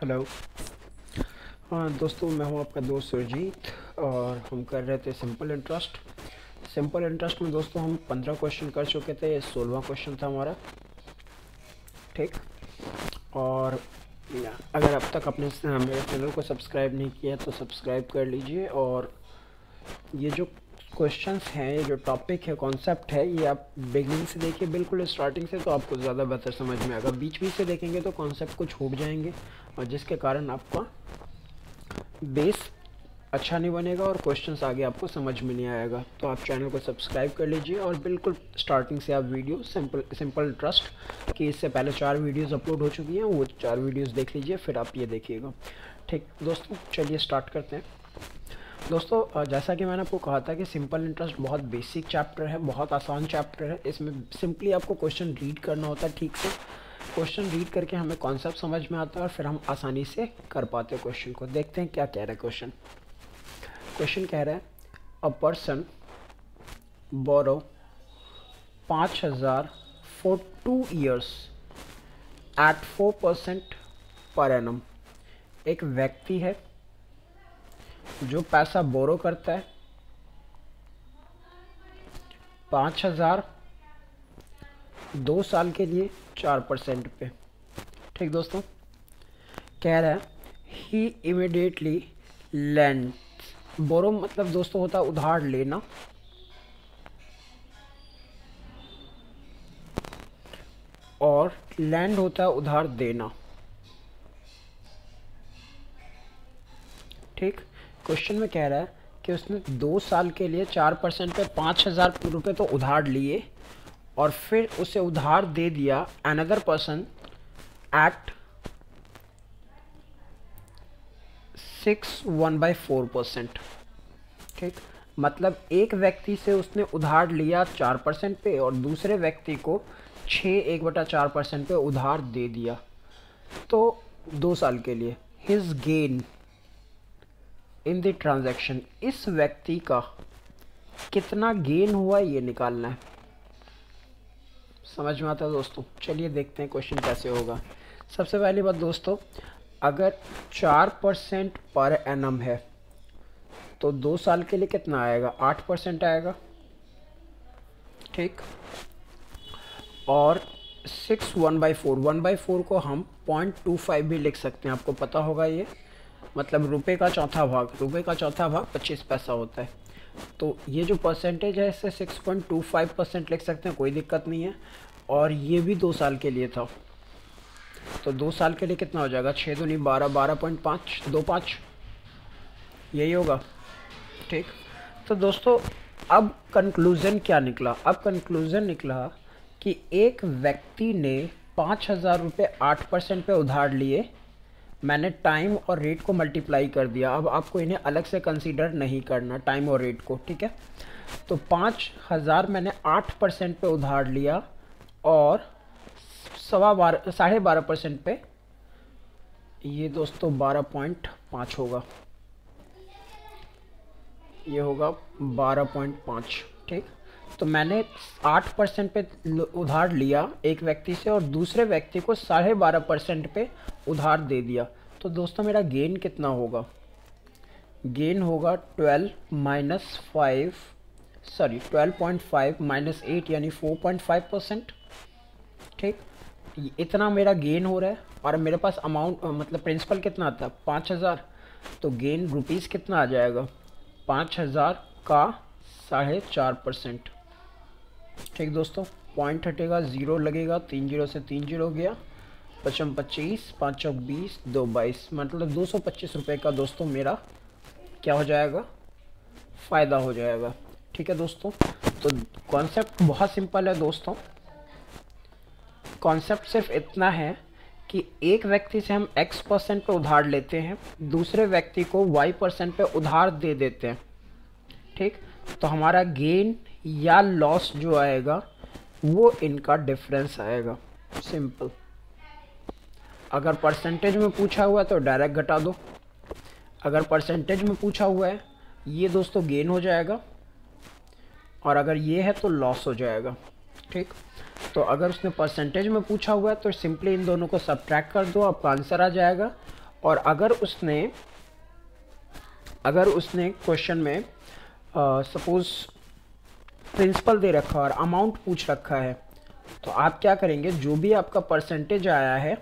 Hello. हाँ दोस्तों, मैं हूँ आपका दोस्त सुरजीत और हम कर रहे थे सिंपल इंटरेस्ट। सिंपल इंटरेस्ट में दोस्तों हम 15 क्वेश्चन कर चुके थे, ये 16वां क्वेश्चन था हमारा। ठीक। और अगर अब तक आपने मेरे चैनल को सब्सक्राइब नहीं किया तो सब्सक्राइब कर लीजिए। और ये जो क्वेश्चंस हैं, ये जो टॉपिक है, कॉन्सेप्ट है, ये आप बिगनिंग से देखिए, बिल्कुल स्टार्टिंग से, तो आपको ज़्यादा बेहतर समझ में आएगा। बीच बीच से देखेंगे तो कॉन्सेप्ट को छूट जाएंगे और जिसके कारण आपका बेस अच्छा नहीं बनेगा और क्वेश्चंस आगे आपको समझ में नहीं आएगा। तो आप चैनल को सब्सक्राइब कर लीजिए और बिल्कुल स्टार्टिंग से आप वीडियो सिंपल ट्रस्ट कि इससे पहले 4 वीडियोस अपलोड हो चुकी हैं, वो 4 वीडियोस देख लीजिए, फिर आप ये देखिएगा। ठीक दोस्तों, चलिए स्टार्ट करते हैं। दोस्तों, जैसा कि मैंने आपको कहा था कि सिंपल इंटरेस्ट बहुत बेसिक चैप्टर है, बहुत आसान चैप्टर है। इसमें सिंपली आपको क्वेश्चन रीड करना होता है ठीक से। क्वेश्चन रीड करके हमें कॉन्सेप्ट समझ में आता है और फिर हम आसानी से कर पाते हैं क्वेश्चन को। देखते हैं क्या कह रहा है क्वेश्चन। क्वेश्चन कह रहा है a person borrow 5,000 for 2 years at 4% per annum. एक व्यक्ति है जो पैसा बोरो करता है 5,000 2 साल के लिए 4% पे। ठीक दोस्तों, कह रहा है ही इमिडिएटली लैंड। बोरो मतलब दोस्तों होता है उधार लेना, और लैंड होता है उधार देना। ठीक। क्वेश्चन में कह रहा है कि उसने 2 साल के लिए 4% पे 5,000 रुपये तो उधार लिए और फिर उसे उधार दे दिया अनदर पर्सन एट 6.1/4%। ठीक। मतलब एक व्यक्ति से उसने उधार लिया 4% पे और दूसरे व्यक्ति को 6.1/4% पे उधार दे दिया, तो 2 साल के लिए। His gain in the transaction, इस व्यक्ति का कितना गेन हुआ ये निकालना है। समझ में आता है दोस्तों? चलिए देखते हैं क्वेश्चन कैसे होगा। सबसे पहली बात दोस्तों, अगर 4% पर एनम है तो 2 साल के लिए कितना आएगा? 8% आएगा। ठीक। और 1/4 को हम 0.25 भी लिख सकते हैं, आपको पता होगा ये। मतलब रुपए का चौथा भाग 25 पैसा होता है। तो ये जो परसेंटेज है इससे 6.25% लिख सकते हैं, कोई दिक्कत नहीं है। और ये भी 2 साल के लिए था, तो 2 साल के लिए कितना हो जाएगा? 6 दूनी 12, 12.525 यही होगा। ठीक। तो दोस्तों अब कंक्लूजन क्या निकला? अब कंक्लूजन निकला कि एक व्यक्ति ने 5,000 रुपये 8% पे उधार लिए, मैंने टाइम और रेट को मल्टीप्लाई कर दिया। अब आपको इन्हें अलग से कंसीडर नहीं करना, टाइम और रेट को। ठीक है। तो 5,000 मैंने 8% पे उधार लिया और 12.5% पे, ये दोस्तों 12.5 होगा, ये होगा 12.5। ठीक। तो मैंने 8% पे उधार लिया एक व्यक्ति से और दूसरे व्यक्ति को 12.5% पे उधार दे दिया। तो दोस्तों मेरा गेन कितना होगा? गेन होगा 12.5 माइनस 8 यानी 4.5%। ठीक। इतना मेरा गेन हो रहा है और मेरे पास अमाउंट मतलब प्रिंसिपल कितना आता है? 5,000। तो गेन रुपीज़ कितना आ जाएगा? 5,000 का 4.5%। ठीक दोस्तों, पॉइंट हटेगा, 0 लगेगा, 3 0 से 3 0 गया, 55 25, 5 चौक 20, 2 22, मतलब 225 रुपये का दोस्तों मेरा क्या हो जाएगा? फ़ायदा हो जाएगा। ठीक है दोस्तों, तो कॉन्सेप्ट बहुत सिंपल है दोस्तों। कॉन्सेप्ट सिर्फ इतना है कि एक व्यक्ति से हम x% पे उधार लेते हैं, दूसरे व्यक्ति को y% पे उधार दे देते हैं। ठीक। तो हमारा गेन या लॉस जो आएगा वो इनका डिफरेंस आएगा। सिंपल। अगर परसेंटेज में पूछा हुआ है तो डायरेक्ट घटा दो। अगर परसेंटेज में पूछा हुआ है ये दोस्तों गेन हो जाएगा, और अगर ये है तो लॉस हो जाएगा। ठीक। तो अगर उसने परसेंटेज में पूछा हुआ है तो सिंपली इन दोनों को सब्ट्रैक्ट कर दो, आपका आंसर आ जाएगा। और अगर उसने क्वेश्चन में सपोज प्रिंसिपल दे रखा है और अमाउंट पूछ रखा है, तो आप क्या करेंगे, जो भी आपका परसेंटेज आया है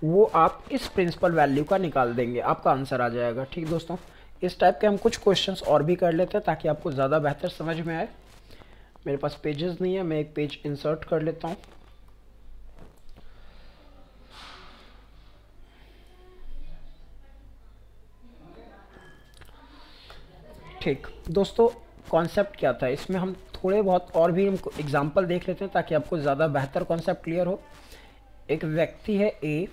वो आप इस प्रिंसिपल वैल्यू का निकाल देंगे, आपका आंसर आ जाएगा। ठीक दोस्तों, इस टाइप के हम कुछ क्वेश्चंस और भी कर लेते हैं ताकि आपको ज़्यादा बेहतर समझ में आए। मेरे पास पेजेस नहीं है, मैं एक पेज इंसर्ट कर लेता हूँ। ठीक दोस्तों, कॉन्सेप्ट क्या था इसमें, हम थोड़े बहुत और भी हम एग्जांपल देख लेते हैं ताकि आपको ज़्यादा बेहतर कॉन्सेप्ट क्लियर हो। एक व्यक्ति है ए,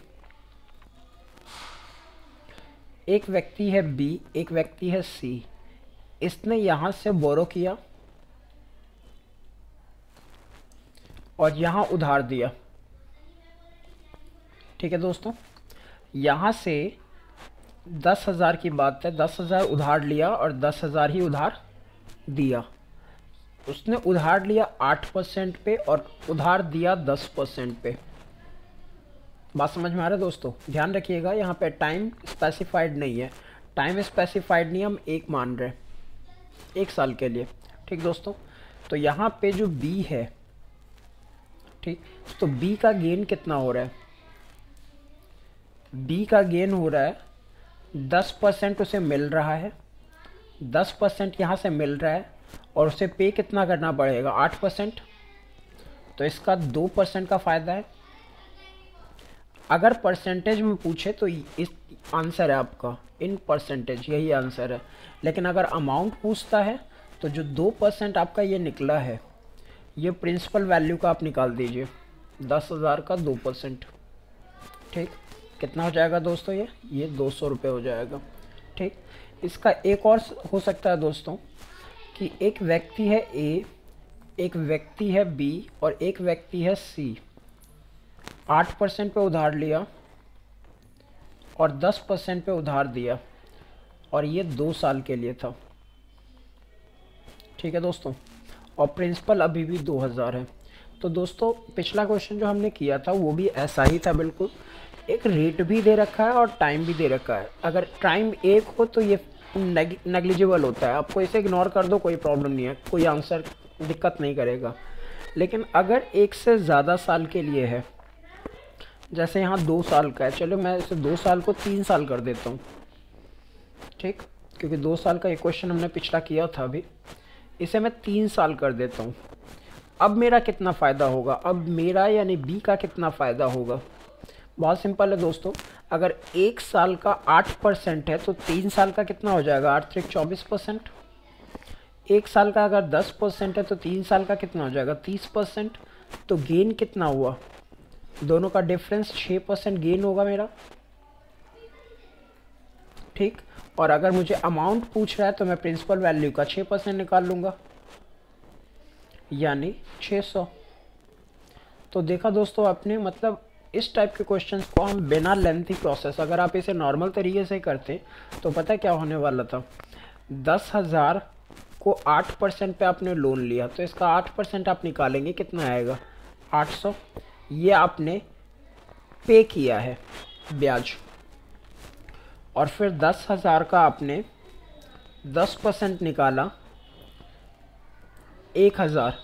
एक व्यक्ति है बी, एक व्यक्ति है सी। इसने यहाँ से बोरो किया और यहाँ उधार दिया। ठीक है दोस्तों, यहाँ से 10,000 की बात है, 10,000 उधार लिया और 10,000 ही उधार दिया। उसने उधार लिया 8% पे और उधार दिया 10% पे। बात समझ में आ रहा है दोस्तों? ध्यान रखिएगा, यहाँ पे टाइम स्पेसिफाइड नहीं है, टाइम स्पेसिफाइड नहीं, हम एक मान रहे हैं, 1 साल के लिए। ठीक दोस्तों, तो यहाँ पे जो बी है, ठीक, तो बी का गेन कितना हो रहा है? बी का गेन हो रहा है 10% उसे मिल रहा है, 10% यहाँ से मिल रहा है और उसे पे कितना करना पड़ेगा? 8%। तो इसका 2% का फ़ायदा है। अगर परसेंटेज में पूछे तो इस आंसर है आपका इन परसेंटेज, यही आंसर है। लेकिन अगर अमाउंट पूछता है तो जो 2% आपका ये निकला है, ये प्रिंसिपल वैल्यू का आप निकाल दीजिए, 10,000 का 2%। ठीक, कितना हो जाएगा दोस्तों? ये 200 रुपये हो जाएगा। ठीक, इसका एक और हो सकता है दोस्तों कि एक व्यक्ति है ए, एक व्यक्ति है बी और एक व्यक्ति है सी। 8% पे उधार लिया और 10% पे उधार दिया और ये 2 साल के लिए था। ठीक है दोस्तों, और प्रिंसिपल अभी भी 2,000 है। तो दोस्तों, पिछला क्वेश्चन जो हमने किया था वो भी ऐसा ही था बिल्कुल। एक रेट भी दे रखा है और टाइम भी दे रखा है। अगर टाइम एक हो तो ये नेग्लिजिबल होता है, आपको इसे इग्नोर कर दो, कोई प्रॉब्लम नहीं है, कोई आंसर दिक्कत नहीं करेगा। लेकिन अगर 1 से ज़्यादा साल के लिए है, जैसे यहाँ 2 साल का है, चलो मैं इसे 2 साल को 3 साल कर देता हूँ। ठीक, क्योंकि 2 साल का एक क्वेश्चन हमने पिछला किया था अभी, इसे मैं 3 साल कर देता हूँ। अब मेरा कितना फ़ायदा होगा? अब मेरा यानी बी का कितना फ़ायदा होगा? बहुत सिंपल है दोस्तों, अगर 1 साल का 8% है तो 3 साल का कितना हो जाएगा? 8 3 24%। 1 साल का अगर 10% है तो 3 साल का कितना हो जाएगा? 30%। तो गेन कितना हुआ? दोनों का डिफरेंस 6% गेन होगा मेरा। ठीक, और अगर मुझे अमाउंट पूछ रहा है तो मैं प्रिंसिपल वैल्यू का 6% निकाल लूँगा, यानी 600। तो देखा दोस्तों आपने, मतलब इस टाइप के क्वेश्चंस को हम बिना लेंथी प्रोसेस, अगर आप इसे नॉर्मल तरीके से करते तो पता क्या होने वाला था? 10,000 को 8% पे आपने लोन लिया तो इसका 8% आप निकालेंगे, कितना आएगा? 800। ये आपने पे किया है ब्याज, और फिर 10,000 का आपने 10% निकाला, 1,000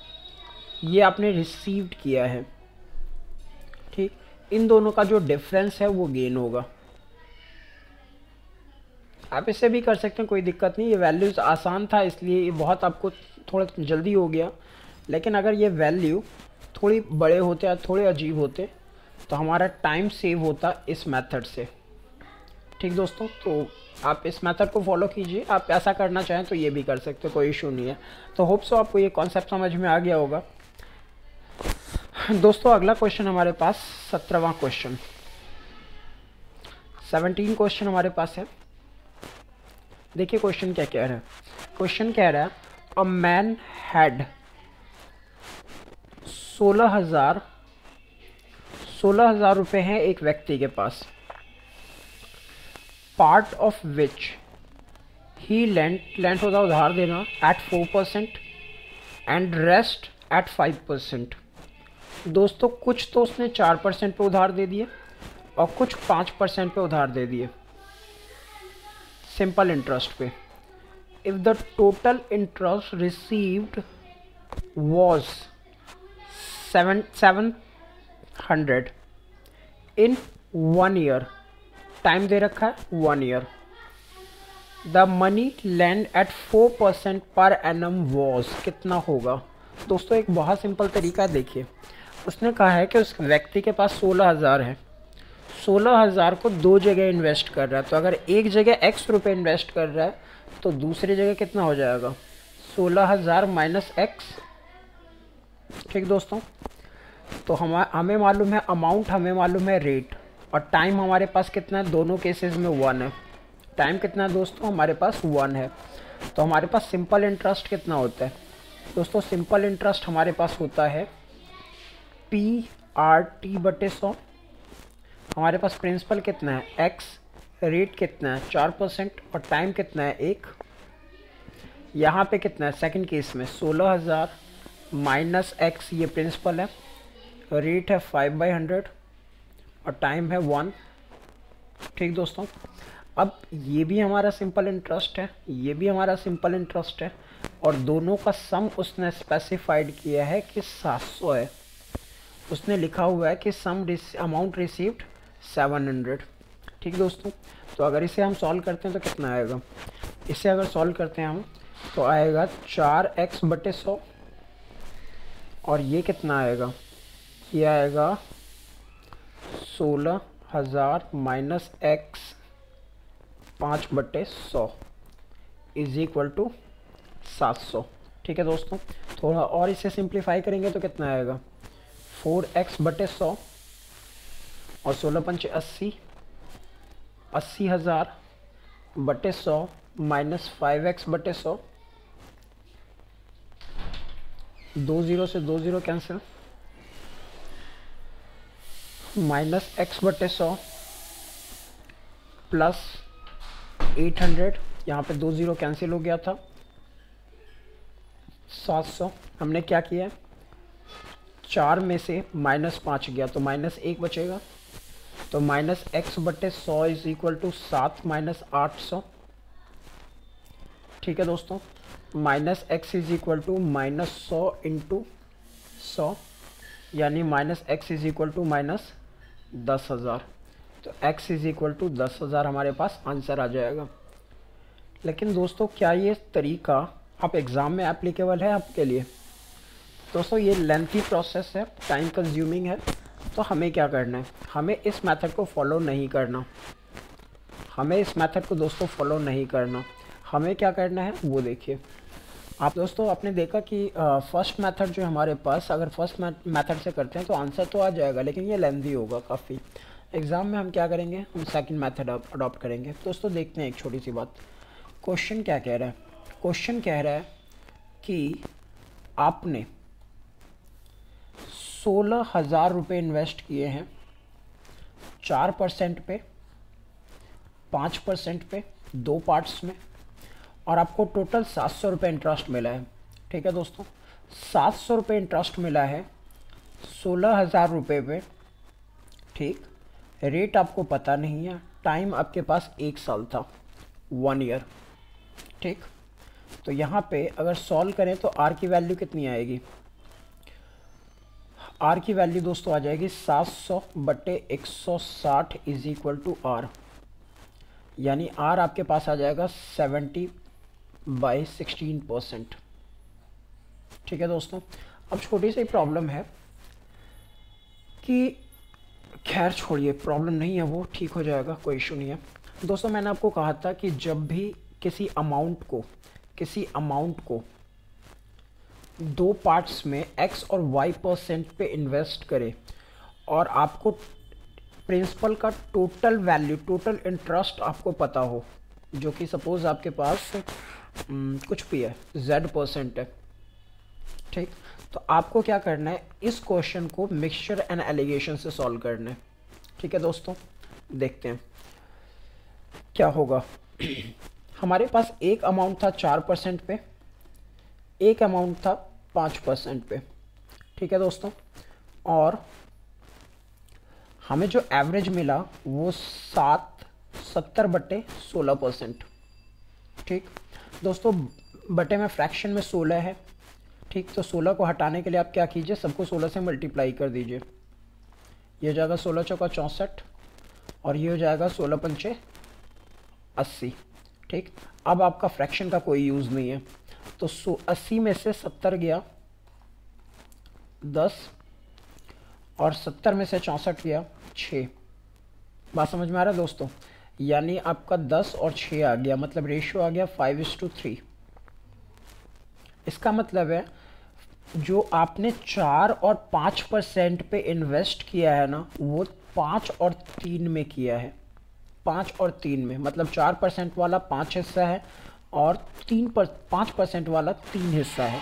ये आपने रिसीव्ड किया है। ठीक, इन दोनों का जो डिफरेंस है वो गेन होगा। आप इससे भी कर सकते हैं, कोई दिक्कत नहीं। ये वैल्यूज़ आसान था इसलिए ये बहुत आपको थोड़ा जल्दी हो गया, लेकिन अगर ये वैल्यू थोड़ी बड़े होते या थोड़े अजीब होते तो हमारा टाइम सेव होता इस मेथड से। ठीक दोस्तों, तो आप इस मेथड को फॉलो कीजिए। आप ऐसा करना चाहें तो ये भी कर सकते हो, कोई इशू नहीं है। तो होप सो आपको ये कॉन्सेप्ट समझ में आ गया होगा। दोस्तों, अगला क्वेश्चन हमारे पास 17वां क्वेश्चन, 17 क्वेश्चन हमारे पास है। देखिए क्वेश्चन क्या कह रहा है। क्वेश्चन कह रहा है अ मैन हैड 16,000 रुपये हैं एक व्यक्ति के पास, part of which he lent होता उधार देना एट 4% एंड रेस्ट एट 5%। दोस्तों, कुछ तो उसने 4% पे उधार दे दिए और कुछ 5% पे उधार दे दिए सिंपल इंटरेस्ट पे। If the total interest received was 700 in 1 year, time दे रखा है 1 year, the money lent at 4% per annum was, कितना होगा। दोस्तों एक बहुत सिंपल तरीका है, देखिए उसने कहा है कि उस व्यक्ति के पास 16,000 है, 16,000 को 2 जगह इन्वेस्ट कर रहा है, तो अगर एक जगह x रुपये इन्वेस्ट कर रहा है तो दूसरी जगह कितना हो जाएगा 16,000 माइनस x। ठीक दोस्तों, तो हमें मालूम है अमाउंट, हमें मालूम है रेट, और टाइम हमारे पास कितना है, दोनों केसेस में 1 है। टाइम कितना है दोस्तों, हमारे पास 1 है। तो हमारे पास सिंपल इंटरेस्ट कितना होता है दोस्तों, सिंपल इंटरेस्ट हमारे पास होता है PRT/100। हमारे पास प्रिंसिपल कितना है x, रेट कितना है 4% और टाइम कितना है 1। यहाँ पे कितना है सेकंड केस में 16,000 माइनस x, ये प्रिंसिपल है, रेट है 5/100 और टाइम है 1। ठीक दोस्तों, अब ये भी हमारा सिंपल इंटरेस्ट है, ये भी हमारा सिंपल इंटरेस्ट है, और दोनों का सम उसने स्पेसिफाइड किया है कि 700 है। उसने लिखा हुआ है कि सम अमाउंट रिसीव्ड 700। ठीक दोस्तों, तो अगर इसे हम सॉल्व करते हैं तो कितना आएगा, इसे अगर सॉल्व करते हैं हम तो आएगा 4x/100, और ये कितना आएगा, ये आएगा 16,000 minus x 5/100 is equal to 700। ठीक है दोस्तों, थोड़ा और इसे सिंप्लीफाई करेंगे तो कितना आएगा 4x/100 और 16×5 80, 80,000/100 माइनस 5x/100, 2 0 से 2 0 कैंसिल, माइनस x/100 प्लस 800, यहाँ पे 2 0 कैंसिल हो गया था, 700। हमने क्या किया, 4 में से -5 गया तो -1 बचेगा, तो minus x/100 is equal to 7 minus 800। ठीक है दोस्तों, minus x is equal to -100 into 100, यानी minus x is equal to minus 10,000, तो x इज इक्वल टू 10,000 हमारे पास आंसर आ जाएगा। लेकिन दोस्तों क्या ये तरीका आप एग्ज़ाम में एप्लीकेबल है आपके लिए। दोस्तों ये लेंथी प्रोसेस है, टाइम कंज्यूमिंग है, तो हमें क्या करना है, हमें इस मेथड को फॉलो नहीं करना, हमें इस मेथड को दोस्तों फॉलो नहीं करना। हमें क्या करना है वो देखिए आप दोस्तों, आपने देखा कि फर्स्ट मेथड जो हमारे पास, अगर फर्स्ट मेथड से करते हैं तो आंसर तो आ जाएगा, लेकिन ये लेंथी होगा काफ़ी। एग्ज़ाम में हम क्या करेंगे, हम सेकंड मेथड अडॉप्ट करेंगे। दोस्तों देखते हैं एक छोटी सी बात, क्वेश्चन क्या कह रहा है। क्वेश्चन कह रहा है कि आपने 16,000 रुपये इन्वेस्ट किए हैं 4% पे, 5% पे, 2 पार्ट्स में, और आपको टोटल 700 रुपये इंटरेस्ट मिला है। ठीक है दोस्तों, 700 रुपये इंटरेस्ट मिला है 16,000 रुपये पे। ठीक, रेट आपको पता नहीं है, टाइम आपके पास 1 साल था, 1 ईयर। ठीक, तो यहाँ पे अगर सॉल्व करें तो आर की वैल्यू कितनी आएगी, आर की वैल्यू दोस्तों आ जाएगी 700/160 इज इक्वल टू आर, यानी आर आपके पास आ जाएगा 70/16%। ठीक है दोस्तों, अब छोटी सी प्रॉब्लम है कि, खैर छोड़िए, प्रॉब्लम नहीं है वो, ठीक हो जाएगा, कोई इशू नहीं है। दोस्तों मैंने आपको कहा था कि जब भी किसी अमाउंट को 2 पार्ट्स में x और y% पे इन्वेस्ट करें और आपको प्रिंसिपल का टोटल वैल्यू, टोटल इंटरेस्ट आपको पता हो, जो कि सपोज आपके पास कुछ भी है z% है। ठीक, तो आपको क्या करना है, इस क्वेश्चन को मिक्सचर एंड एलिगेशन से सॉल्व करना है। ठीक है दोस्तों, देखते हैं क्या होगा। हमारे पास एक अमाउंट था 4% पे, एक अमाउंट था 5% पे। ठीक है दोस्तों, और हमें जो एवरेज मिला वो 70/16%। ठीक दोस्तों, बटे में फ्रैक्शन में 16 है। ठीक, तो 16 को हटाने के लिए आप क्या कीजिए, सबको 16 से मल्टीप्लाई कर दीजिए। ये हो जाएगा 16 चौका 64 और ये हो जाएगा 16 पंचे 80। ठीक, अब आपका फ्रैक्शन का कोई यूज़ नहीं है, तो 80 में से 70 गया 10 और 70 में से 64 गया 6। बात समझ में आ रहा है दोस्तों? यानी आपका 10 और 6 आ गया, मतलब रेशियो आ गया 5:3। इसका मतलब है जो आपने 4 और 5% पे इन्वेस्ट किया है ना, वो 5 और 3 में किया है। 5 और 3 में, मतलब 4% वाला 5 हिस्सा है और 5% वाला 3 हिस्सा है।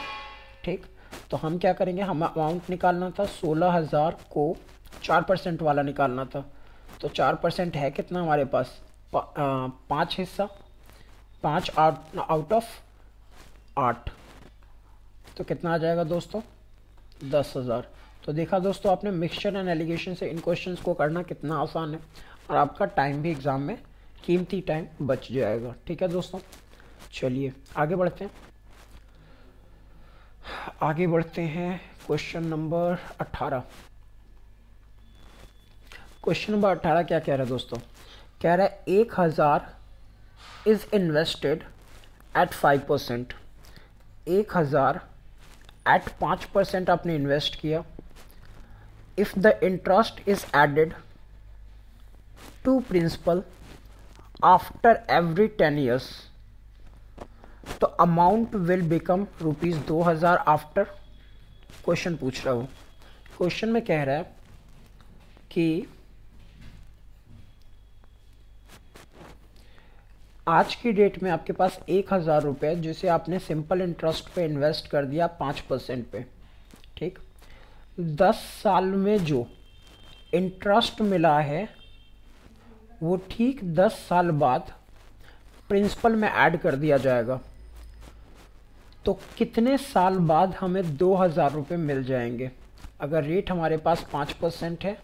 ठीक, तो हम क्या करेंगे, हम अमाउंट निकालना था 16,000 को 4% वाला निकालना था। तो 4% है कितना हमारे पास, 5 हिस्सा, 5 आउट ऑफ 8, तो कितना आ जाएगा दोस्तों, 10,000। तो देखा दोस्तों आपने, मिक्सचर एंड एलिगेशन से इन क्वेश्चंस को करना कितना आसान है, और आपका टाइम भी एग्ज़ाम में कीमती टाइम बच जाएगा। ठीक है दोस्तों, चलिए आगे बढ़ते हैं। Question number 18। क्वेश्चन नंबर 18 क्या कह रहा है दोस्तों, कह रहा है 1,000 इज इन्वेस्टेड एट 5%। 1,000 एट 5% आपने इन्वेस्ट किया। If the interest is added to principal after every 10 years, तो amount will become ₹2,000 after. Question पूछ रहा हूँ, क्वेश्चन में कह रहा है कि आज की डेट में आपके पास 1,000 रुपये जिसे आपने सिंपल इंटरेस्ट पे इन्वेस्ट कर दिया 5% पे। ठीक, 10 साल में जो इंटरेस्ट मिला है वो ठीक 10 साल बाद प्रिंसिपल में ऐड कर दिया जाएगा। तो कितने साल बाद हमें 2,000 रुपये मिल जाएंगे? अगर रेट हमारे पास 5% है,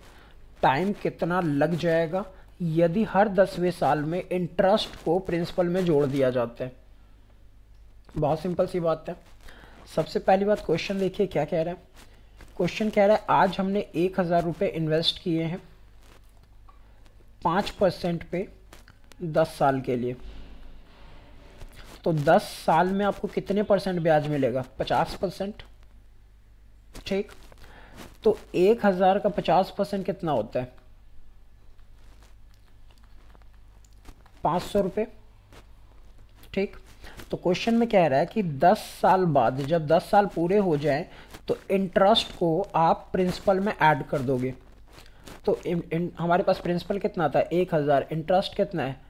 टाइम कितना लग जाएगा यदि हर 10वें साल में इंटरेस्ट को प्रिंसिपल में जोड़ दिया जाता है? बहुत सिंपल सी बात है। सबसे पहली बात, क्वेश्चन देखिए क्या कह रहा है। क्वेश्चन कह रहा है आज हमने 1,000 रुपये इन्वेस्ट किए हैं 5% पे 10 साल के लिए, तो 10 साल में आपको कितने परसेंट ब्याज मिलेगा? 50%। ठीक, तो 1,000 का 50% कितना होता है? 500 रुपये। ठीक, तो क्वेश्चन में कह रहा है कि 10 साल बाद, जब 10 साल पूरे हो जाएं, तो इंटरेस्ट को आप प्रिंसिपल में ऐड कर दोगे। तो हमारे पास प्रिंसिपल कितना था? 1,000, इंटरेस्ट कितना है?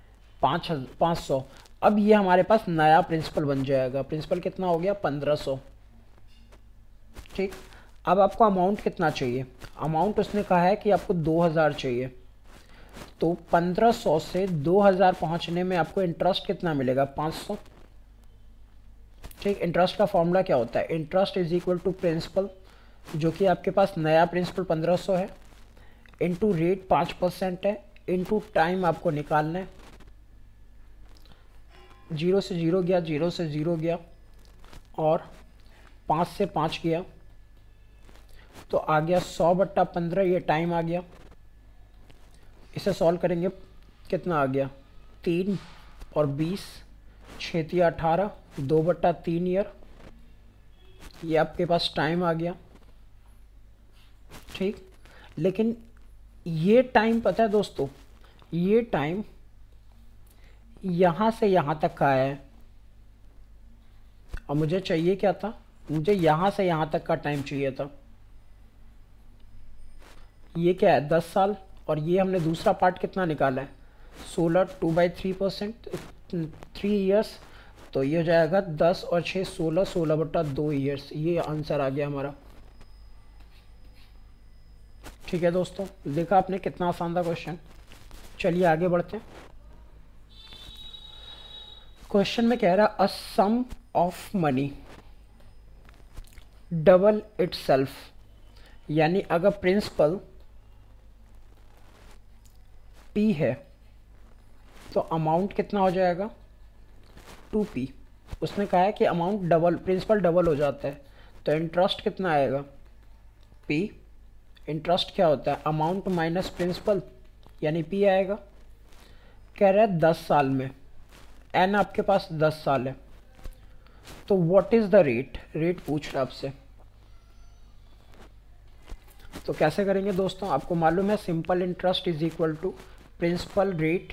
500। अब ये हमारे पास नया प्रिंसिपल बन जाएगा। प्रिंसिपल कितना हो गया? 1,500। ठीक, अब आपको अमाउंट कितना चाहिए? अमाउंट उसने कहा है कि आपको 2,000 चाहिए, तो 1,500 से 2,000 पहुंचने में आपको इंटरेस्ट कितना मिलेगा? 500। ठीक, इंटरेस्ट का फॉर्मूला क्या होता है? Interest is equal to principal, जो कि आपके पास नया प्रिंसिपल 1,500 है, इंटू रेट 5% है, इंटू टाइम आपको निकालना है। 0 से 0 गया, 0 से 0 गया और 5 से 5 गया, तो आ गया 100/15। ये टाइम आ गया। इसे सॉल्व करेंगे, कितना आ गया? 3 और 20, 6 या 18, 2/3 ईयर। ये आपके पास टाइम आ गया। ठीक, लेकिन ये टाइम पता है दोस्तों, ये टाइम यहाँ से यहाँ तक का है, और मुझे चाहिए क्या था? मुझे यहाँ से यहाँ तक का टाइम चाहिए था। ये क्या है? 10 साल। और ये हमने दूसरा पार्ट कितना निकाला है? 16, 2/3%, 3 ईयर्स। तो ये हो जाएगा 10 और 6, 16, 16/2 ईयर्स। ये आंसर आ गया हमारा। ठीक है दोस्तों, देखा आपने कितना आसान था क्वेश्चन। चलिए आगे बढ़ते हैं। क्वेश्चन में कह रहा है अ sum of money double itself, यानी अगर प्रिंसिपल P है तो अमाउंट कितना हो जाएगा 2P। उसने कहा है कि अमाउंट डबल, प्रिंसिपल डबल हो जाता है, तो इंटरेस्ट कितना आएगा P। इंटरेस्ट क्या होता है अमाउंट माइनस प्रिंसिपल, यानी P आएगा। कह रहा है 10 साल में, एन आपके पास 10 साल है, तो what is the rate, rate पूछ रहा है आपसे। तो कैसे करेंगे दोस्तों, आपको मालूम है simple interest is equal to principal rate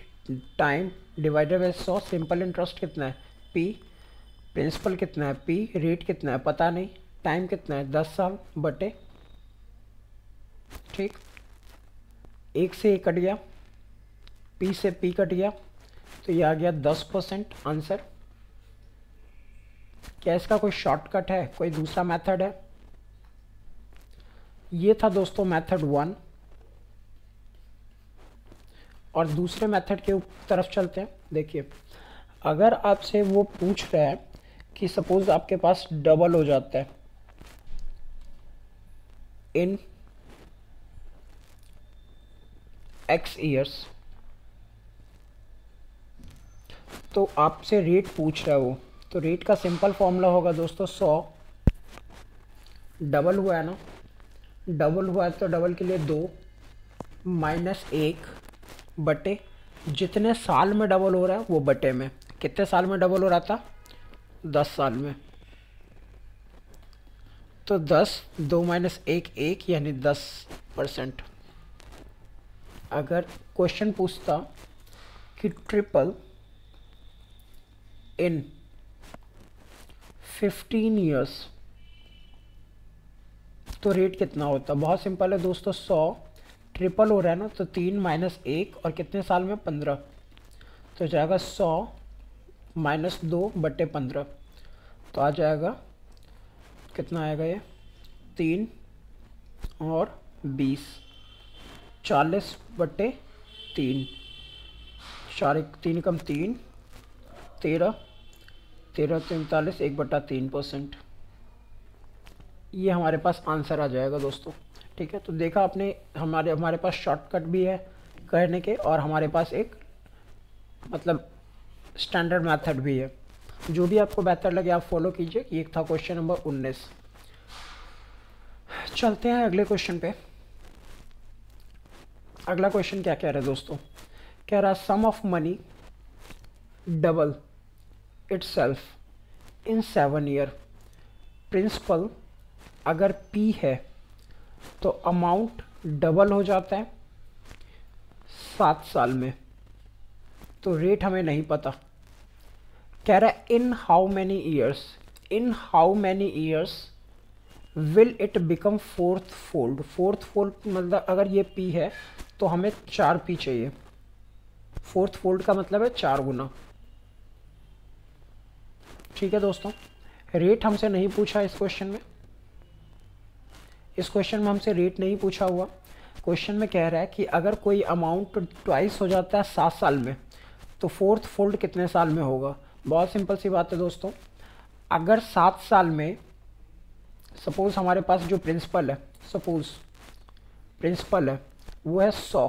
time divided by 100। Simple interest कितना है P, प्रिंसिपल कितना है P, रेट कितना है पता नहीं, टाइम कितना है 10 साल बटे, ठीक, 1 से 1 कट गया, P से P कट गया, तो ये आ गया 10% आंसर। क्या इसका कोई शॉर्टकट है, कोई दूसरा मेथड है? ये था दोस्तों मेथड 1, और दूसरे मेथड के तरफ चलते हैं। देखिए अगर आपसे वो पूछ रहा है कि सपोज आपके पास डबल हो जाता है इन x ईयर्स, तो आपसे रेट पूछ रहा है वो, तो रेट का सिंपल फॉर्मूला होगा दोस्तों 100, डबल हुआ है ना, डबल हुआ है तो डबल के लिए 2 माइनस 1 बटे जितने साल में डबल हो रहा है वो बटे में, कितने साल में डबल हो रहा था 10 साल में, तो 10, 2 माइनस 1 1, यानी 10%। अगर क्वेश्चन पूछता कि ट्रिपल इन 15 ईयर्स, तो रेट कितना होता? बहुत सिंपल है दोस्तों, 100 ट्रिपल हो रहा है ना, तो 3 माइनस 1 और कितने साल में 15, तो जाएगा 100 माइनस 2 बटे 15, तो आ जाएगा कितना आएगा ये 3 और 20, 40 बटे 3, 4 3 कम 3, 13, 13 43, 1/3%। ये हमारे पास आंसर आ जाएगा दोस्तों, ठीक है। तो देखा आपने, हमारे पास शॉर्टकट भी है करने के, और हमारे पास एक मतलब स्टैंडर्ड मेथड भी है। जो भी आपको बेहतर लगे आप फॉलो कीजिए। ये था क्वेश्चन नंबर 19। चलते हैं अगले क्वेश्चन पे। अगला क्वेश्चन क्या कह रहा है दोस्तों, कह रहा sum of money double itself in 7 year. Principal अगर P है तो अमाउंट डबल हो जाता है 7 साल में, तो रेट हमें नहीं पता। कह रहा है in how many years, in how many years will it become fourth fold. Fourth fold मतलब अगर ये P है तो हमें 4P चाहिए। फोर्थ फोल्ड का मतलब है 4 गुना, ठीक है दोस्तों। रेट हमसे नहीं पूछा इस क्वेश्चन में, इस क्वेश्चन में हमसे रेट नहीं पूछा हुआ। क्वेश्चन में कह रहा है कि अगर कोई अमाउंट ट्वाइस हो जाता है 7 साल में, तो फोर्थ फोल्ड कितने साल में होगा। बहुत सिंपल सी बात है दोस्तों, अगर 7 साल में सपोज हमारे पास जो प्रिंसिपल है, सपोज प्रिंसिपल है वो है 100,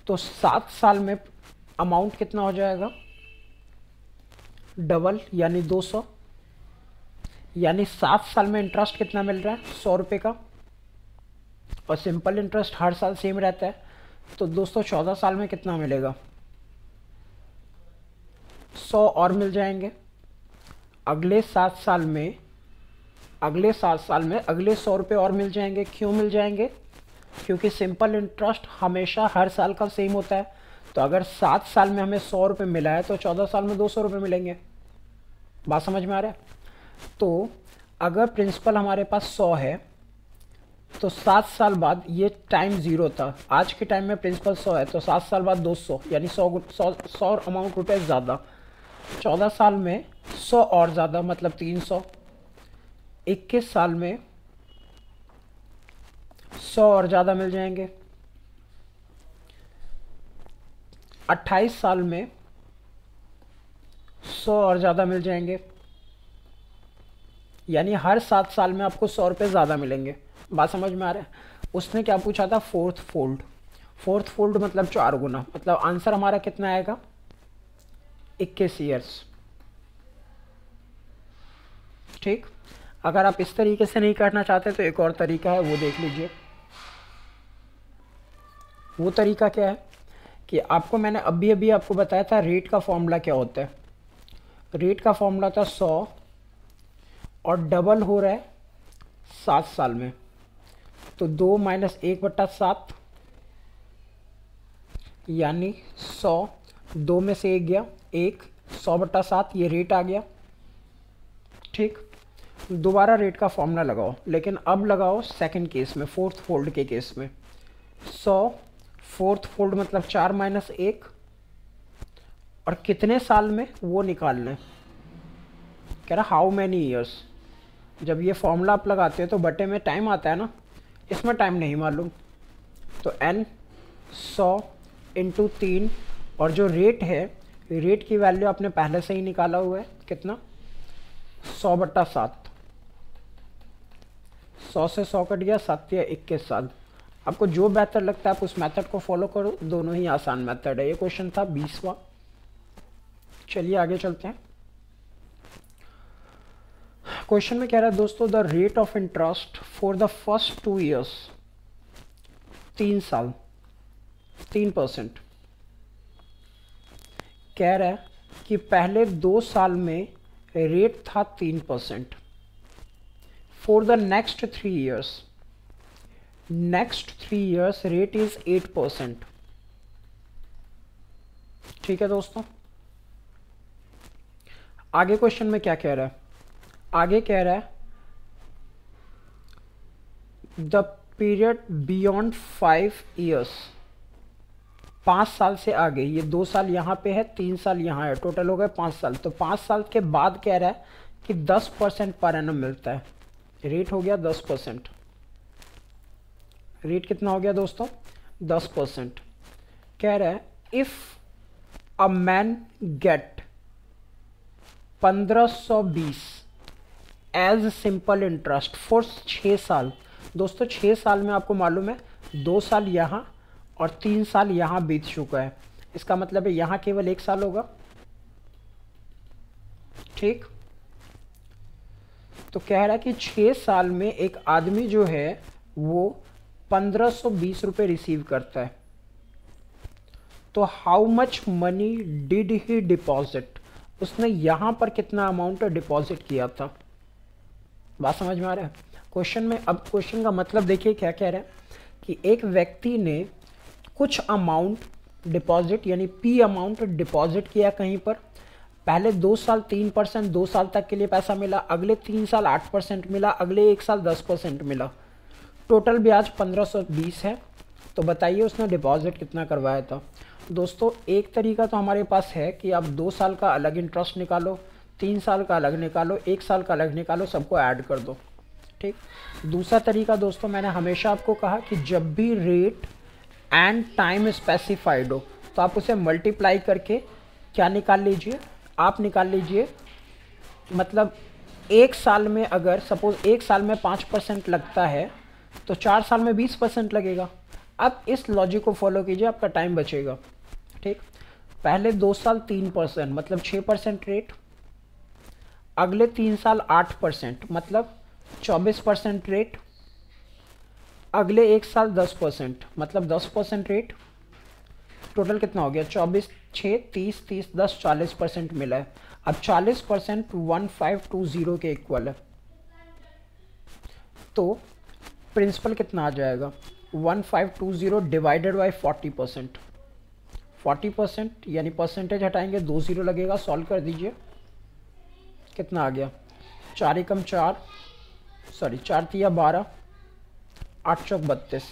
तो 7 साल में अमाउंट कितना हो जाएगा डबल, यानी 200, यानी 7 साल में इंटरेस्ट कितना मिल रहा है 100 रुपये का, और सिंपल इंटरेस्ट हर साल सेम रहता है। तो दोस्तों 14 साल में कितना मिलेगा 100 और मिल जाएंगे। अगले 7 साल में, अगले 7 साल में अगले 100 रुपये और मिल जाएंगे। क्यों मिल जाएंगे? क्योंकि सिंपल इंटरेस्ट हमेशा हर साल का सेम होता है। तो अगर 7 साल में हमें 100 रुपये मिला है तो 14 साल में 200 रुपये मिलेंगे। बात समझ में आ रहा है? तो अगर प्रिंसिपल हमारे पास 100 है तो 7 साल बाद ये टाइम 0 था, आज के टाइम में प्रिंसिपल 100 है तो 7 साल बाद 200, यानी 100 अमाउंट रुपये ज़्यादा। 14 साल में 100 और ज़्यादा मतलब 300। 21 साल में 100 और ज़्यादा मिल जाएंगे। 28 साल में 100 और ज़्यादा मिल जाएंगे, यानी हर 7 साल में आपको 100 रुपये ज़्यादा मिलेंगे। बात समझ में आ रहा है? उसने क्या पूछा था? Fourth fold. फोर्थ फोल्ड मतलब 4 गुना, मतलब आंसर हमारा कितना आएगा 21 ईयर्स। ठीक, अगर आप इस तरीके से नहीं करना चाहते तो एक और तरीका है, वो देख लीजिए। वो तरीका क्या है कि आपको मैंने अभी अभी आपको बताया था रेट का फॉर्मूला क्या होता है। रेट का फॉर्मूला था 100 और डबल हो रहा है 7 साल में, तो 2 माइनस 1/7 यानी 100, 2 में से 1 गया 1, 100/7 ये रेट आ गया। ठीक, दोबारा रेट का फॉर्मूला लगाओ, लेकिन अब लगाओ सेकंड केस में, फोर्थ फोल्ड के केस में। 100 फोर्थ फोल्ड मतलब 4 माइनस 1, और कितने साल में वो निकालना है, कह रहा हाउ मैनी ईयर्स। जब ये फॉर्मूला आप लगाते हो तो बटे में टाइम आता है ना, इसमें टाइम नहीं मालूम, तो n 100 इंटू 3, और जो रेट है, रेट की वैल्यू आपने पहले से ही निकाला हुआ है, कितना 100/7। 100 से 100 कट गया, 7 या 21 साल। आपको जो बेहतर लगता है आप उस मेथड को फॉलो करो, दोनों ही आसान मेथड है। ये क्वेश्चन था 20वां। चलिए आगे चलते हैं। क्वेश्चन में कह रहा है दोस्तों, the rate of interest for the first 2 years, 3 साल 3%। कह रहा है कि पहले 2 साल में रेट था 3%, for the next 3 years, next 3 years rate is 8%। ठीक है दोस्तों, आगे क्वेश्चन में क्या कह रहा है, आगे कह रहा है द पीरियड बियॉन्ड 5 ईयर्स, 5 साल से आगे, ये 2 साल यहाँ पे है 3 साल यहाँ है, टोटल हो गए 5 साल। तो 5 साल के बाद कह रहा है कि 10% पर एनम मिलता है, रेट हो गया 10%। रेट कितना हो गया दोस्तों 10%। कह रहा है if a man get 1520 as simple interest for 6 साल। दोस्तों 6 साल में आपको मालूम है 2 साल यहाँ और 3 साल यहाँ बीत चुका है, इसका मतलब है यहाँ केवल 1 साल होगा। ठीक, तो कह रहा है कि 6 साल में एक आदमी जो है वो 1520 रुपये रिसीव करता है, तो how much money did he deposit, उसने यहाँ पर कितना अमाउंट डिपॉजिट किया था। बात समझ में आ रहा है क्वेश्चन में। अब क्वेश्चन का मतलब देखिए क्या कह रहा है कि एक व्यक्ति ने कुछ अमाउंट डिपॉजिट यानी पी अमाउंट डिपॉजिट किया कहीं पर, पहले 2 साल 3%, 2 साल तक के लिए पैसा मिला, अगले 3 साल 8% मिला, अगले 1 साल 10% मिला, टोटल ब्याज 1520 है। तो बताइए उसने डिपॉजिट कितना करवाया था। दोस्तों एक तरीका तो हमारे पास है कि आप 2 साल का अलग इंटरेस्ट निकालो, 3 साल का अलग निकालो, 1 साल का अलग निकालो, सबको ऐड कर दो। ठीक, दूसरा तरीका दोस्तों मैंने हमेशा आपको कहा कि जब भी रेट एंड टाइम स्पेसिफाइड हो तो आप उसे मल्टीप्लाई करके क्या निकाल लीजिए, आप निकाल लीजिए, मतलब 1 साल में अगर सपोज 1 साल में 5% लगता है तो 4 साल में 20% लगेगा। अब इस लॉजिक को फॉलो कीजिए, आपका टाइम बचेगा। ठीक, पहले 2 साल 3% मतलब 6% रेट, अगले 3 साल 8% मतलब 24% रेट, अगले 1 साल 10% मतलब 10% रेट, टोटल कितना हो गया 24 6 30 30 10 40% मिला है। अब 40% 1520 के इक्वल है, तो प्रिंसिपल कितना आ जाएगा 1520 डिवाइडेड बाई 40%। 40% यानी परसेंटेज हटाएंगे 2 0 लगेगा, सॉल्व कर दीजिए, कितना आ गया 4 एकम 4, सॉरी 4 तिया 12, 8 चौक 32,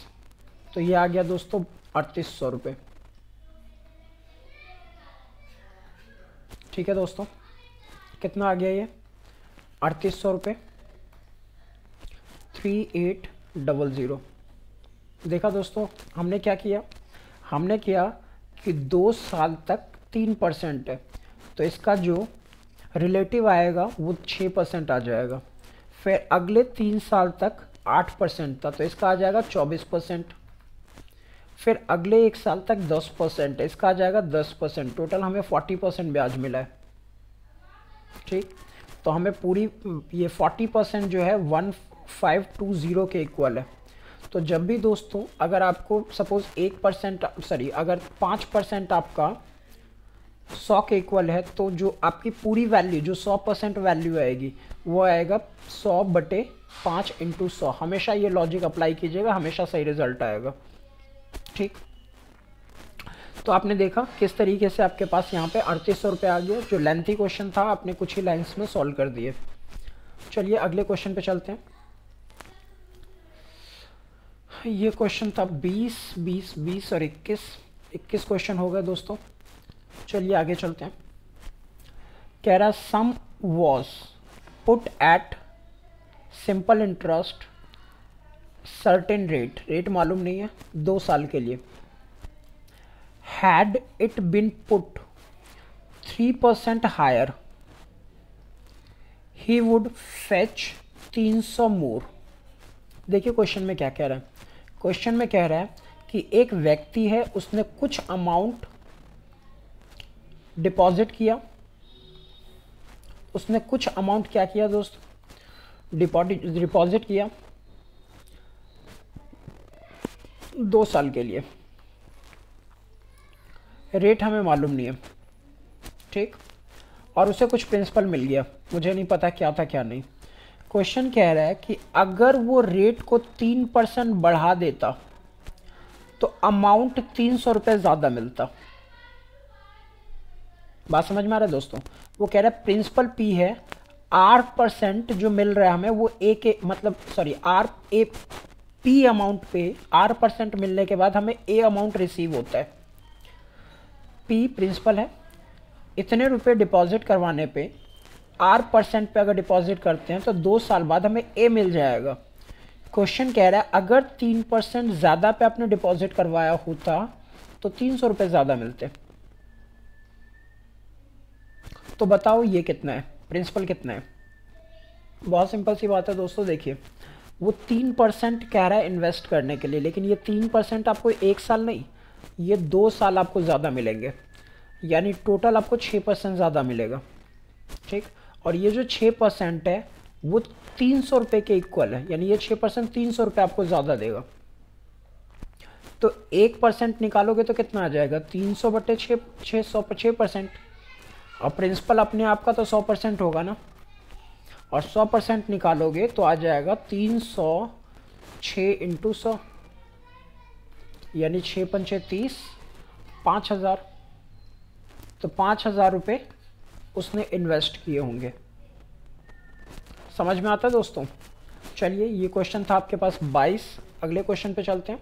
तो ये आ गया दोस्तों 3800 रुपये। ठीक है दोस्तों, कितना आ गया ये 3800 रुपये 3800। देखा दोस्तों हमने क्या किया, हमने किया कि 2 साल तक 3% है, तो इसका जो रिलेटिव आएगा वो 6% आ जाएगा। फिर अगले 3 साल तक 8% था, तो इसका आ जाएगा 24%। फिर अगले 1 साल तक 10% है, इसका आ जाएगा 10%। टोटल हमें 40% ब्याज मिला है। ठीक, तो हमें पूरी ये 40% जो है 1520 के इक्वल है। तो जब भी दोस्तों अगर आपको सपोज 1% सॉरी अगर 5% आपका 100 के इक्वल है, तो जो आपकी पूरी वैल्यू जो 100% वैल्यू आएगी वो आएगा 100/5 इंटू 100। हमेशा ये लॉजिक अप्लाई कीजिएगा, हमेशा सही रिजल्ट आएगा। ठीक, तो आपने देखा किस तरीके से आपके पास यहाँ पे 3800 रुपये आ गया। जो लेंथी क्वेश्चन था आपने कुछ ही लाइंस में सॉल्व कर दिए। चलिए अगले क्वेश्चन पे चलते हैं। ये क्वेश्चन था 20, 20, 20 और 21 क्वेश्चन हो गए दोस्तों। चलिए आगे चलते हैं। कह रहा sum was put at simple interest certain rate मालूम नहीं है 2 साल के लिए। Had it been put 3% higher he would fetch 300 more. देखिए क्वेश्चन में क्या कह रहा है। क्वेश्चन में कह रहा है कि एक व्यक्ति है, उसने कुछ अमाउंट डिपॉजिट किया। उसने कुछ अमाउंट क्या किया दोस्त, डिपॉजिट किया 2 साल के लिए। रेट हमें मालूम नहीं है। ठीक, और उसे कुछ प्रिंसिपल मिल गया, मुझे नहीं पता क्या था क्या नहीं। क्वेश्चन कह रहा है कि अगर वो रेट को 3% बढ़ा देता तो अमाउंट 300 रुपये ज़्यादा मिलता। बात समझ में आ रहा है दोस्तों। वो कह रहा है प्रिंसिपल पी है, R% जो मिल रहा है हमें वो ए के मतलब sorry R A P amount पे R% मिलने के बाद हमें ए अमाउंट रिसीव होता है। पी प्रिंसिपल है, इतने रुपए डिपॉजिट करवाने पे R% पे अगर डिपॉजिट करते हैं तो 2 साल बाद हमें ए मिल जाएगा। क्वेश्चन कह रहा है अगर 3% ज़्यादा पे आपने डिपॉजिट करवाया होता तो 300 रुपये ज़्यादा मिलते। तो बताओ ये कितना है, प्रिंसिपल कितना है। बहुत सिंपल सी बात है दोस्तों। देखिए वो 3% कह रहा है इन्वेस्ट करने के लिए, लेकिन ये 3% आपको 1 साल नहीं, ये 2 साल आपको ज़्यादा मिलेंगे, यानी टोटल आपको 6% ज़्यादा मिलेगा। ठीक, और ये जो 6% है वो 300 रुपये के इक्वल है, यानी ये 6% 300 रुपये आपको ज़्यादा देगा। तो 1% निकालोगे तो कितना आ जाएगा, 300/6, 6%। और प्रिंसिपल अपने आप का तो 100% होगा ना, और 100% निकालोगे तो आ जाएगा 306 इंटू 100, यानी 6×5 = 30, 5000। तो 5000 रुपये उसने इन्वेस्ट किए होंगे। समझ में आता है दोस्तों। चलिए ये क्वेश्चन था आपके पास 22। अगले क्वेश्चन पे चलते हैं।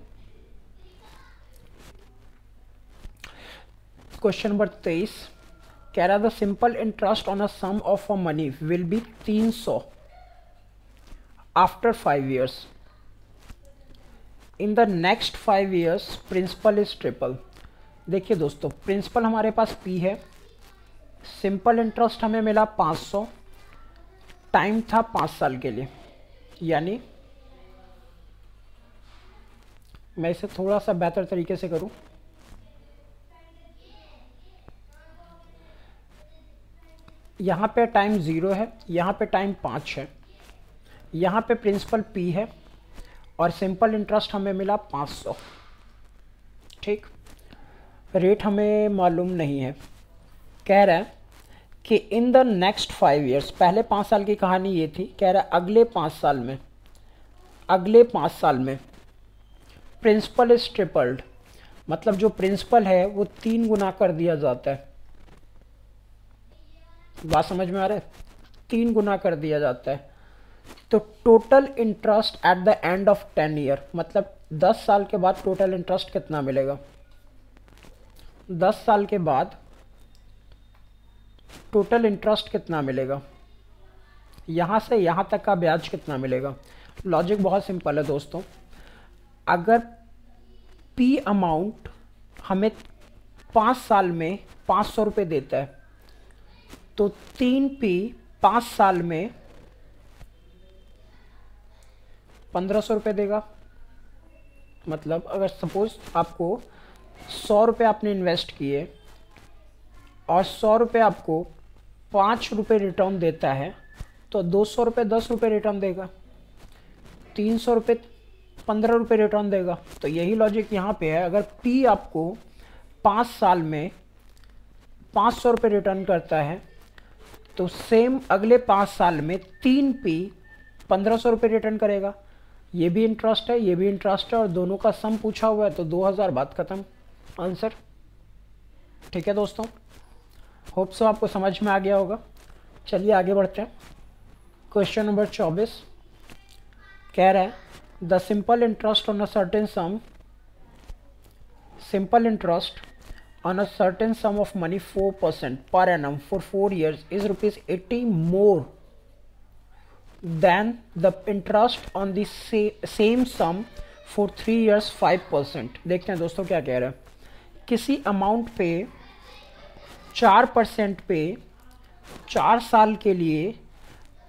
क्वेश्चन नंबर 23 कह रहा the simple interest on a sum of a money will be 300 after 5 years। In the next 5 years principal is triple. देखिए दोस्तों प्रिंसिपल हमारे पास P है, सिंपल इंटरेस्ट हमें मिला 500, टाइम था 5 साल के लिए, यानी मैं इसे थोड़ा सा बेहतर तरीके से करूं। यहाँ पे टाइम 0 है, यहाँ पे टाइम 5 है, यहाँ पे प्रिंसिपल P है और सिंपल इंटरेस्ट हमें मिला 500। ठीक, रेट हमें मालूम नहीं है। कह रहा है कि इन द नेक्स्ट 5 years, पहले 5 साल की कहानी ये थी, कह रहा है अगले 5 साल में प्रिंसिपल इज ट्रिपल्ड, मतलब जो प्रिंसिपल है वो 3 गुना कर दिया जाता है। बात समझ में आ रहा है, 3 गुना कर दिया जाता है। तो total interest at the end of 10 year, मतलब 10 साल के बाद टोटल इंटरेस्ट कितना मिलेगा, 10 साल के बाद टोटल इंटरेस्ट कितना मिलेगा, यहाँ से यहाँ तक का ब्याज कितना मिलेगा। लॉजिक बहुत सिंपल है दोस्तों। अगर P अमाउंट हमें 5 साल में 500 रुपये देता है तो 3P 5 साल में 1500 रुपये देगा। मतलब अगर सपोज आपको 100 रुपये आपने इन्वेस्ट किए और 100 रुपये आपको 5 रुपये रिटर्न देता है, तो 200 रुपये 10 रुपये रिटर्न देगा, 300 रुपये 15 रुपये रिटर्न देगा। तो यही लॉजिक यहाँ पे है। अगर P आपको 5 साल में 500 रुपये रिटर्न करता है, तो सेम अगले 5 साल में 3P 1500 रुपये रिटर्न करेगा। ये भी इंटरेस्ट है, ये भी इंटरेस्ट है, और दोनों का सम पूछा हुआ है, तो 2000 बात खत्म, आंसर। ठीक है दोस्तों, होप सो आपको समझ में आ गया होगा। चलिए आगे बढ़ते हैं। क्वेश्चन नंबर 24 कह रहा है the simple interest on a certain some, simple interest on a certain sum of money 4% per annum for 4 years is rupees 80 more than the interest on the same sum for 3 years 5%। देखते हैं दोस्तों क्या कह रहा है। किसी amount पे 4% पे 4 साल के लिए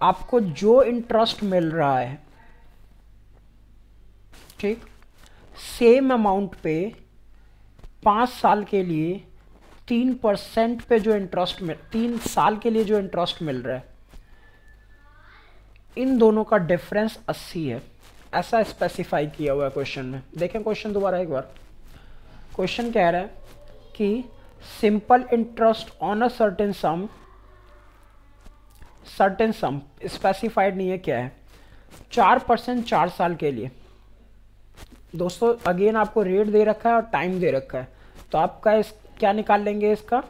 आपको जो इंटरेस्ट मिल रहा है, ठीक, सेम अमाउंट पे 5 साल के लिए 3% पे जो इंटरेस्ट मिल 3 साल के लिए जो इंटरेस्ट मिल रहा है, इन दोनों का डिफरेंस 80 है, ऐसा स्पेसिफाई किया हुआ है क्वेश्चन में। देखें क्वेश्चन दोबारा एक बार। क्वेश्चन कह रहा है कि simple interest on a certain sum, certain sum specified नहीं है क्या है, 4% 4 साल के लिए। दोस्तों अगेन आपको रेट दे रखा है और टाइम दे रखा है, तो आपका इस क्या निकाल लेंगे, इसका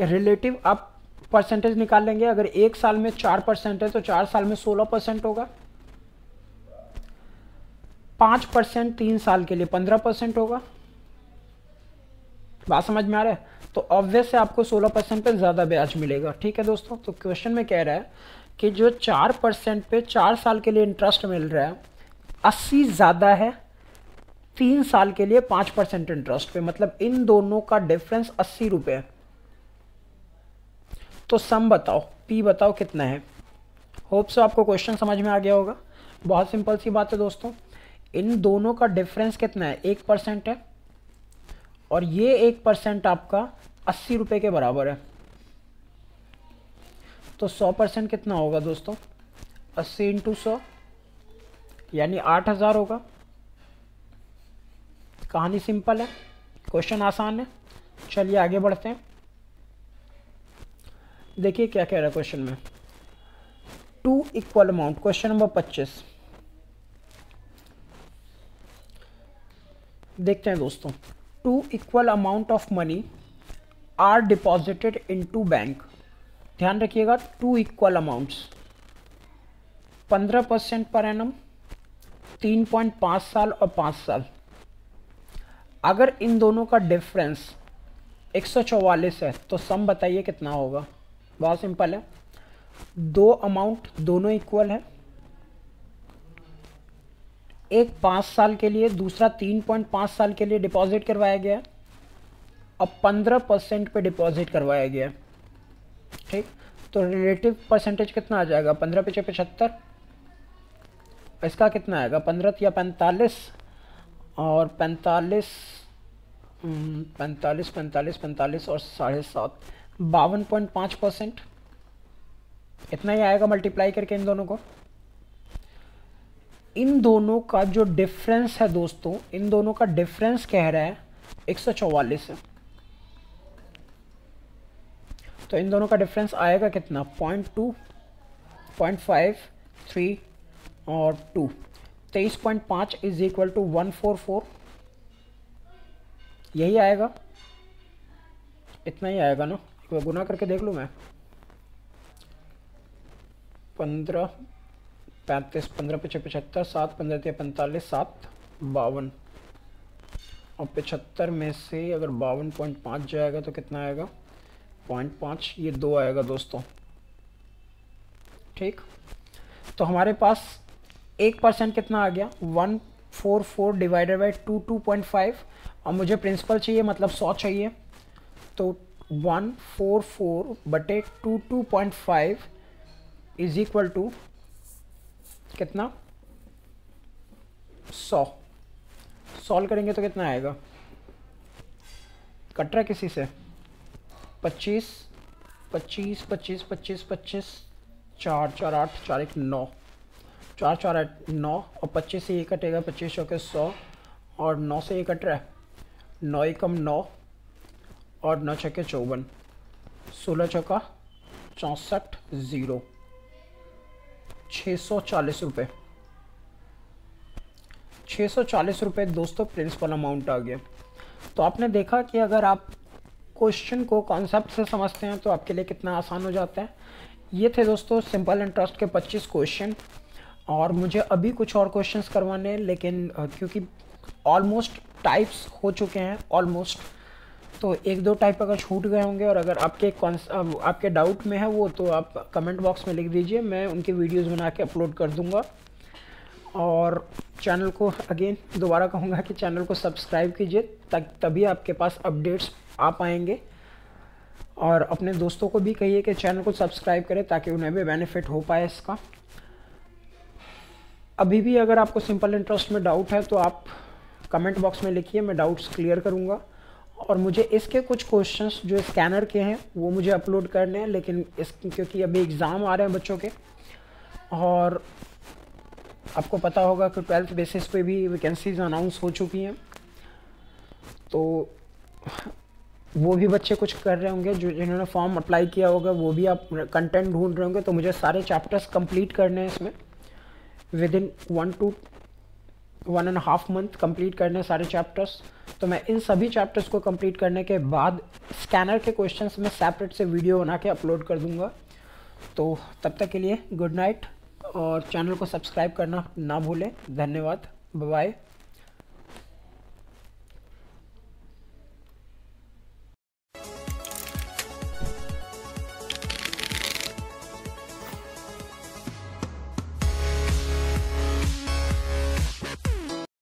रिलेटिव आप परसेंटेज निकाल लेंगे। अगर 1 साल में 4% है तो 4 साल में 16% होगा, 5% 3 साल के लिए 15% होगा। बात समझ में आ रहा है? तो ऑब्वियस है आपको 16% पे ज़्यादा ब्याज मिलेगा। ठीक है दोस्तों, तो क्वेश्चन में कह रहा है कि जो 4% पे 4 साल के लिए इंटरेस्ट मिल रहा है, 80 ज़्यादा है 3 साल के लिए 5% इंटरेस्ट पे, मतलब इन दोनों का डिफरेंस 80 रुपये है। तो सम बताओ, P बताओ कितना है। होप सो आपको क्वेश्चन समझ में आ गया होगा। बहुत सिंपल सी बात है दोस्तों, इन दोनों का डिफरेंस कितना है, 1% है, और ये 1% आपका 80 रुपये के बराबर है। तो 100% कितना होगा दोस्तों, 80 × 100 यानी 8000 होगा। कहानी सिंपल है, क्वेश्चन आसान है। चलिए आगे बढ़ते हैं। देखिए क्या कह रहा है क्वेश्चन में, 2 इक्वल अमाउंट, क्वेश्चन नंबर 25 देखते हैं दोस्तों। 2 equal amount of money are deposited into bank. ध्यान रखिएगा, 2 इक्वल अमाउंट्स, 15% पर एनम, 3.5 साल और 5 साल। अगर इन दोनों का डिफरेंस 144 है तो सम बताइए कितना होगा। बहुत सिंपल है, 2 अमाउंट दोनों इक्वल है, एक 5 साल के लिए, दूसरा 3.5 साल के लिए डिपॉजिट करवाया गया और 15% पे डिपॉजिट करवाया गया। ठीक, तो रिलेटिव परसेंटेज कितना आ जाएगा, 15 × 75, इसका कितना आएगा 15 या 45, और 45 और 7.5, 52.5%, इतना ही आएगा मल्टीप्लाई करके इन दोनों को। इन दोनों का जो डिफरेंस है दोस्तों, इन दोनों का डिफरेंस कह रहा है 144 है, तो इन दोनों का डिफरेंस आएगा कितना, 0.2, 0.5, 3 और 2, 23.5 इज इक्वल टू 144, यही आएगा, इतना ही आएगा ना। एक बार गुना करके देख लूँ मैं, 15, 35, 15 × 75, 7, 15 × 45, 7, 52, और 75 में से अगर 52.5 जाएगा तो कितना आएगा, 0.5, ये 2 आएगा दोस्तों। ठीक, तो हमारे पास 1% कितना आ गया, 144 डिवाइडेड बाई 2, 2.5, और मुझे प्रिंसिपल चाहिए मतलब 100 चाहिए, तो 144 बटे 2, 2.5 इज इक्वल टू कितना, 100 सॉल्व करेंगे तो कितना आएगा, कट रहा है किसी से, 25 25 25 25 25 4 4 8 4 1 9 4 4 8 9 और 25 से ये कटेगा, 25 चौके 100 और 9 से ये कट रहा है, 9 एकम 9 और 9 छक्के 54, 16 चौका 64 0, 640 रुपये। 640 रुपये दोस्तों प्रिंसिपल अमाउंट आ गया। तो आपने देखा कि अगर आप क्वेश्चन को कॉन्सेप्ट से समझते हैं तो आपके लिए कितना आसान हो जाता है। ये थे दोस्तों सिंपल इंटरेस्ट के 25 क्वेश्चन, और मुझे अभी कुछ और क्वेश्चंस करवाने हैं, लेकिन क्योंकि ऑलमोस्ट टाइप्स हो चुके हैं ऑलमोस्ट, तो एक दो टाइप अगर छूट गए होंगे और अगर आपके डाउट में है वो, तो आप कमेंट बॉक्स में लिख दीजिए, मैं उनकी वीडियोस बना के अपलोड कर दूंगा। और चैनल को अगेन दोबारा कहूँगा कि चैनल को सब्सक्राइब कीजिए, तभी आपके पास अपडेट्स आ पाएंगे। और अपने दोस्तों को भी कहिए कि चैनल को सब्सक्राइब करें ताकि उन्हें भी बेनिफिट हो पाए इसका। अभी भी अगर आपको सिंपल इंटरेस्ट में डाउट है तो आप कमेंट बॉक्स में लिखिए, मैं डाउट्स क्लियर करूँगा। और मुझे इसके कुछ क्वेश्चंस जो स्कैनर के हैं वो मुझे अपलोड करने हैं, लेकिन क्योंकि अभी एग्ज़ाम आ रहे हैं बच्चों के, और आपको पता होगा कि 12th बेसिस पे भी वैकेंसीज अनाउंस हो चुकी हैं, तो वो भी बच्चे कुछ कर रहे होंगे, जो जिन्होंने फॉर्म अप्लाई किया होगा वो भी आप कंटेंट ढूंढ रहे होंगे। तो मुझे सारे चैप्टर्स कंप्लीट करने हैं इसमें, with in 1 to 1.5 month complete करने सारे चैप्टर्स। तो मैं इन सभी चैप्टर्स को कंप्लीट करने के बाद स्कैनर के क्वेश्चंस में सेपरेट से वीडियो बना के अपलोड कर दूंगा। तो तब तक के लिए गुड नाइट, और चैनल को सब्सक्राइब करना ना भूलें। धन्यवाद, बाय बाय।